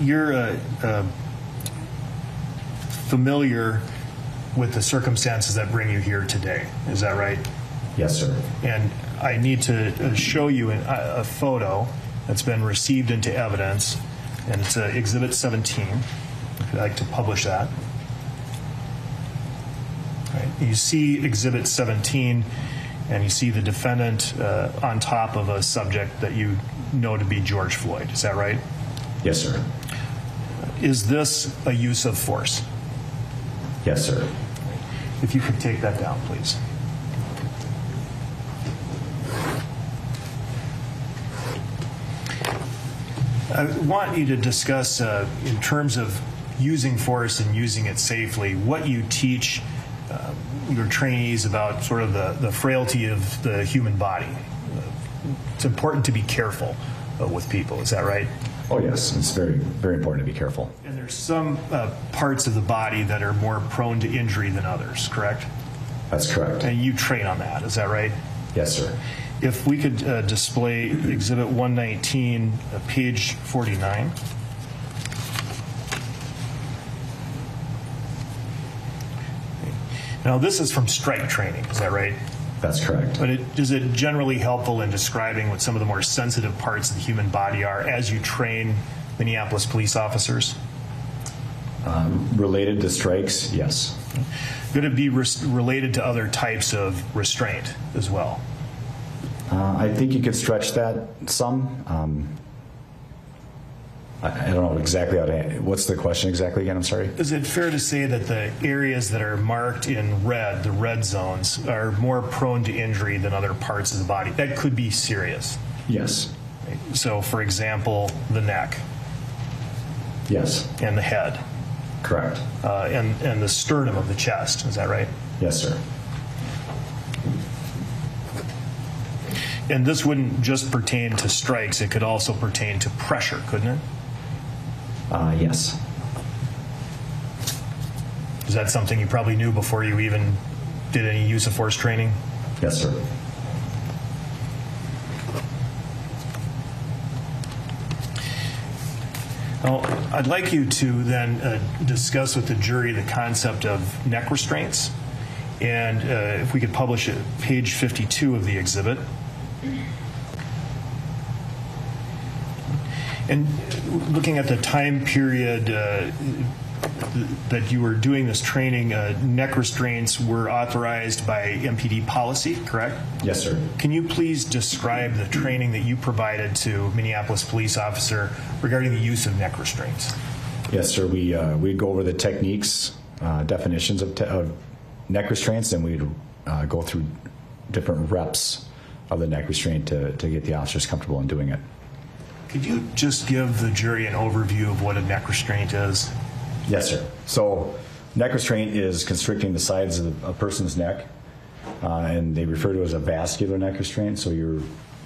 you're familiar with the circumstances that bring you here today. Is that right? Yes, sir. And I need to show you a photo that's been received into evidence, and it's Exhibit 17. If you'd like to publish that. Right. You see Exhibit 17, and you see the defendant on top of a subject that you know to be George Floyd. Is that right? Yes, sir. Is this a use of force? Yes, sir. If you could take that down, please. I want you to discuss, in terms of using force and using it safely, what you teach your trainees about sort of the frailty of the human body. It's important to be careful with people. Is that right? Oh, yes. It's very, very important to be careful. And there's some parts of the body that are more prone to injury than others, correct? That's correct. And you train on that. Is that right? Yes, sir. If we could display Exhibit 119, page 49. Now, this is from strike training, is that right? That's correct. But is it generally helpful in describing what some of the more sensitive parts of the human body are as you train Minneapolis police officers? Related to strikes, yes. Could it be related to other types of restraint as well? I think you could stretch that some. I don't know exactly how to. What's the question exactly again? I'm sorry. Is it fair to say that the areas that are marked in red, the red zones, are more prone to injury than other parts of the body? That could be serious. Yes. So, for example, the neck. Yes. And the head. Correct. And the sternum of the chest. Is that right? Yes, sir. And this wouldn't just pertain to strikes. It could also pertain to pressure, couldn't it? Yes. Is that something you probably knew before you even did any use of force training? Yes, sir. Well, I'd like you to then discuss with the jury the concept of neck restraints. And if we could publish it, page 52 of the exhibit. And looking at the time period that you were doing this training, neck restraints were authorized by MPD policy, correct? Yes, sir. Can you please describe the training that you provided to Minneapolis police officer regarding the use of neck restraints? Yes, sir. We'd go over the techniques, definitions of neck restraints, and we'd go through different reps of the neck restraint to get the officers comfortable in doing it. Could you just give the jury an overview of what a neck restraint is? Yes, sir. So neck restraint is constricting the sides of a person's neck, and they refer to it as a vascular neck restraint. So you're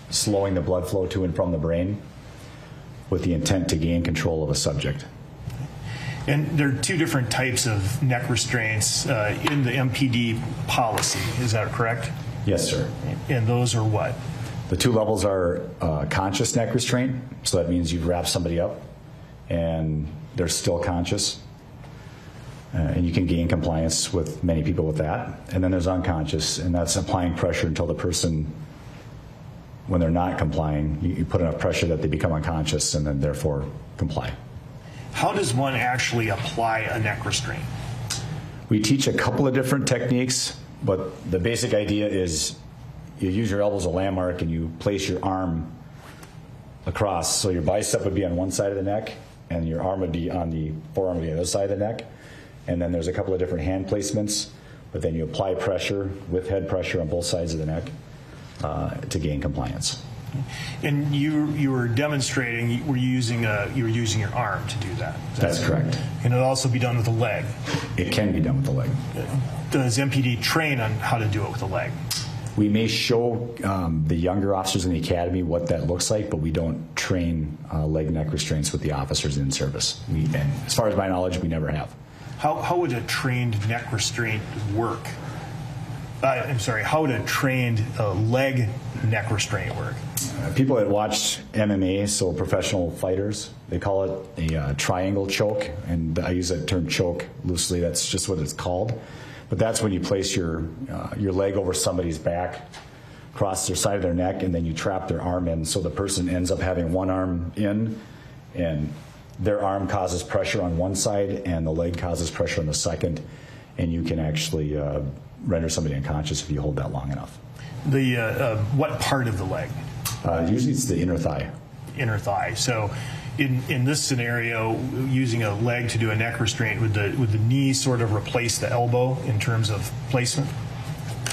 slowing the blood flow to and from the brain with the intent to gain control of a subject. And there are two different types of neck restraints in the MPD policy. Is that correct? Yes, sir. And those are what? The two levels are conscious neck restraint, so that means you've wrapped somebody up and they're still conscious, and you can gain compliance with many people with that. And then there's unconscious, and that's applying pressure until the person, when they're not complying, you put enough pressure that they become unconscious and then therefore comply. How does one actually apply a neck restraint? We teach a couple of different techniques, but the basic idea is you use your elbow as a landmark and you place your arm across. So your bicep would be on one side of the neck and your arm would be on the forearm on the other side of the neck. And then there's a couple of different hand placements, but then you apply pressure with head pressure on both sides of the neck to gain compliance. And you were demonstrating, you were using your arm to do that. That's correct. Can it also be done with the leg? It can be done with the leg. Does MPD train on how to do it with the leg? We may show the younger officers in the academy what that looks like, but we don't train leg neck restraints with the officers in service. And as far as my knowledge, we never have. How would a trained neck restraint work? I'm sorry, how would a trained leg neck restraint work? People that watch MMA, so professional fighters, they call it a triangle choke, and I use that term choke loosely. That's just what it's called. But that's when you place your leg over somebody's back, across their side of their neck, and then you trap their arm in, so the person ends up having one arm in, and their arm causes pressure on one side, and the leg causes pressure on the second, and you can actually render somebody unconscious if you hold that long enough. What part of the leg? Usually it's the inner thigh. Inner thigh. So in this scenario, using a leg to do a neck restraint, would the knee sort of replace the elbow in terms of placement?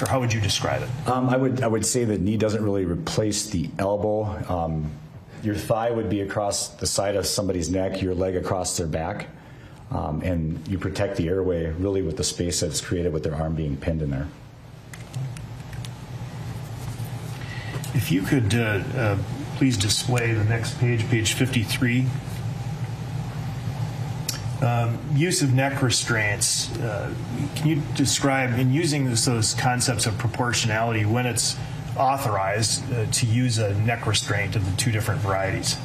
Or how would you describe it? I would say the knee doesn't really replace the elbow. Your thigh would be across the side of somebody's neck, your leg across their back, and you protect the airway really with the space that's created with their arm being pinned in there. If you could please display the next page, page 53. Use of neck restraints. Can you describe, in using those concepts of proportionality, when it's authorized to use a neck restraint of the two different varieties?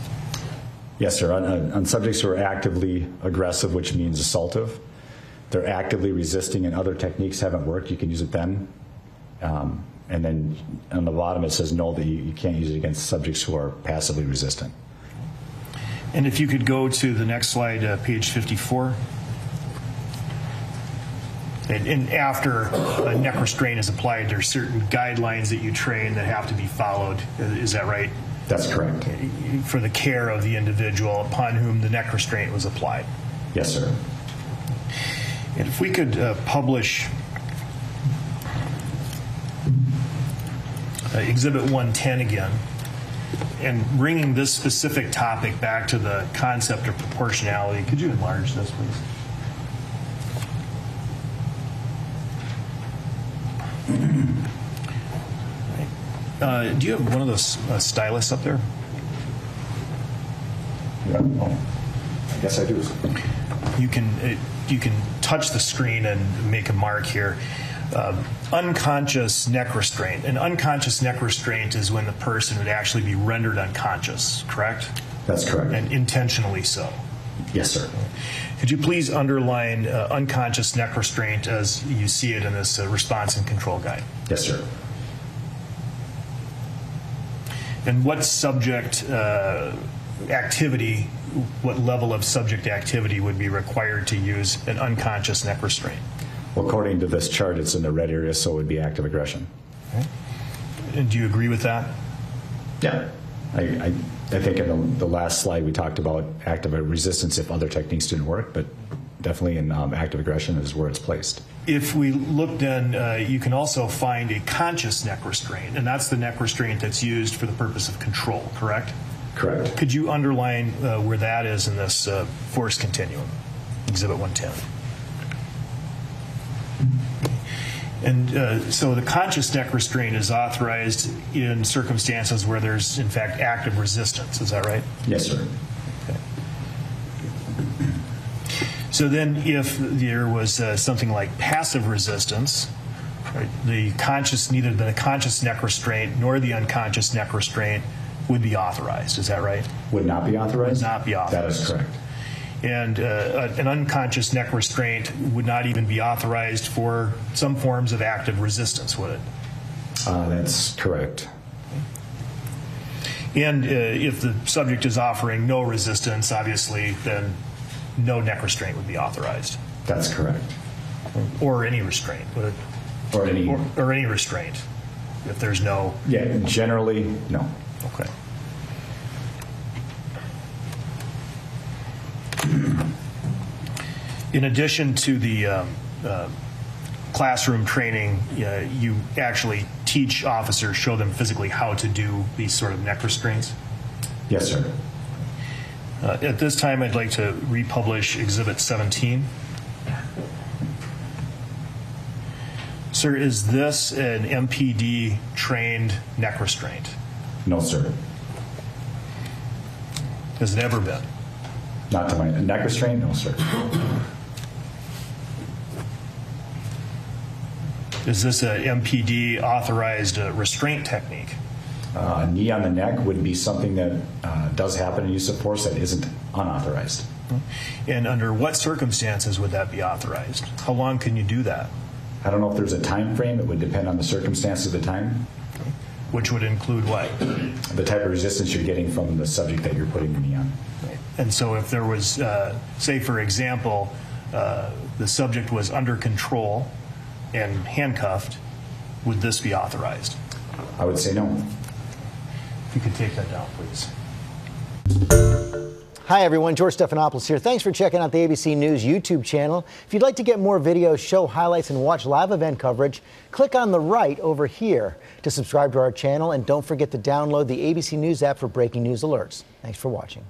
Yes, sir. On subjects who are actively aggressive, which means assaultive, they're actively resisting and other techniques haven't worked, you can use it then. And then on the bottom it says no, that you can't use it against subjects who are passively resistant. And if you could go to the next slide, page 54. And after a neck restraint is applied, there are certain guidelines that you train that have to be followed. Is that right? That's correct. For the care of the individual upon whom the neck restraint was applied. Yes, sir. And if we could publish Exhibit 110 again, and bringing this specific topic back to the concept of proportionality. Could you enlarge this, please? Do you have one of those styluses up there? Yeah. Oh, I guess I do. You can touch the screen and make a mark here. Unconscious neck restraint. An unconscious neck restraint is when the person would actually be rendered unconscious, correct? That's correct. And intentionally so. Yes, sir. Could you please underline unconscious neck restraint as you see it in this response and control guide? Yes, sir. And what subject activity, what level of subject activity would be required to use an unconscious neck restraint? Well, according to this chart, it's in the red area, so it would be active aggression. Okay. And do you agree with that? Yeah. I think in the last slide we talked about active resistance if other techniques didn't work, but definitely in active aggression is where it's placed. If we look then, you can also find a conscious neck restraint, and that's the neck restraint that's used for the purpose of control, correct? Correct. Could you underline where that is in this force continuum, Exhibit 110? And so the conscious neck restraint is authorized in circumstances where there's, in fact, active resistance. Is that right? Yes, sir. Okay. So then if there was something like passive resistance, right, neither the conscious neck restraint nor the unconscious neck restraint would be authorized. Is that right? Would not be authorized? Would not be authorized. That is correct. And an unconscious neck restraint would not even be authorized for some forms of active resistance, would it? That's correct. And if the subject is offering no resistance, obviously, then no neck restraint would be authorized. That's correct. Or any restraint, would it? Or any restraint, if there's no... Yeah, generally, no. Okay. In addition to the classroom training, you actually teach officers, show them physically how to do these sort of neck restraints? Yes, sir. At this time, I'd like to republish Exhibit 17. Sir, is this an MPD trained neck restraint? No, sir. Has it ever been? Not to my neck restraint? No, sir. Is this a MPD authorized restraint technique? A knee on the neck would be something that does happen in use of force that isn't unauthorized. And under what circumstances would that be authorized? How long can you do that? I don't know if there's a time frame. It would depend on the circumstances of the time. Which would include what? The type of resistance you're getting from the subject that you're putting the knee on. And so if there was, say for example, the subject was under control and handcuffed, would this be authorized? I would say no. If you could take that down, please. Hi everyone, George Stephanopoulos here. Thanks for checking out the ABC News YouTube channel. If you'd like to get more videos, show highlights, and watch live event coverage, click on the right over here to subscribe to our channel, and don't forget to download the ABC News app for breaking news alerts. Thanks for watching.